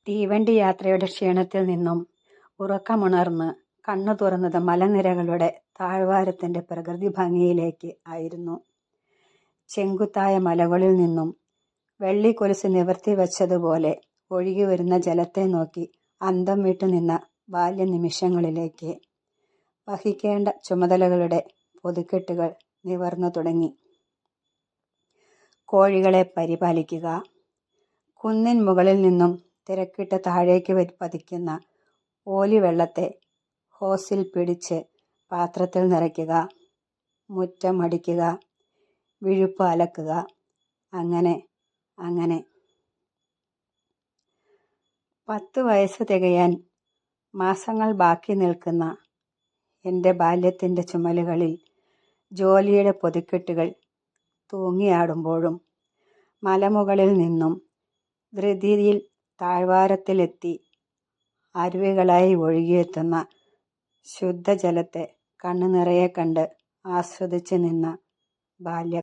തീവണ്ടി യാത്രയുടെ ക്ഷീണത്തിൽ നിന്നും ഉറക്കമുണർന്ന് കണ്ണു തുറന്നത് മലനിരകളുടെ താഴ്വാരത്തിൻ്റെ പ്രകൃതി ഭംഗിയിലേക്ക് ആയിരുന്നു. ചെങ്കുത്തായ മലകളിൽ നിന്നും വെള്ളിക്കൊലുസ് നിവർത്തി വച്ചതുപോലെ ഒഴുകിവരുന്ന ജലത്തെ നോക്കി അന്തം വിട്ടു നിന്ന ബാല്യനിമിഷങ്ങളിലേക്ക്. വഹിക്കേണ്ട ചുമതലകളുടെ പൊതുക്കെട്ടുകൾ നിവർന്നു തുടങ്ങി. കോഴികളെ പരിപാലിക്കുക, കുന്നിൻ മുകളിൽ നിന്നും തിരക്കിട്ട് താഴേക്ക് പതിക്കുന്ന ഓലിവെള്ളത്തെ ഹോസിൽ പിടിച്ച് പാത്രത്തിൽ നിറയ്ക്കുക, മുറ്റം അടിക്കുക, വിഴുപ്പ് അലക്കുക, അങ്ങനെ അങ്ങനെ. 10 വയസ്സ് തികയാൻ മാസങ്ങൾ ബാക്കി നിൽക്കുന്ന എൻ്റെ ബാല്യത്തിൻ്റെ ചുമലുകളിൽ ജോലിയുടെ പൊതിക്കെട്ടുകൾ തൂങ്ങിയാടുമ്പോഴും മലമുകളിൽ നിന്നും ധൃതിയിൽ താഴ്വാരത്തിലെത്തി അരുവികളായി ഒഴുകിയെത്തുന്ന ശുദ്ധജലത്തെ കണ്ണു നിറയെ കണ്ട് ആസ്വദിച്ച് നിന്ന ബാല്യ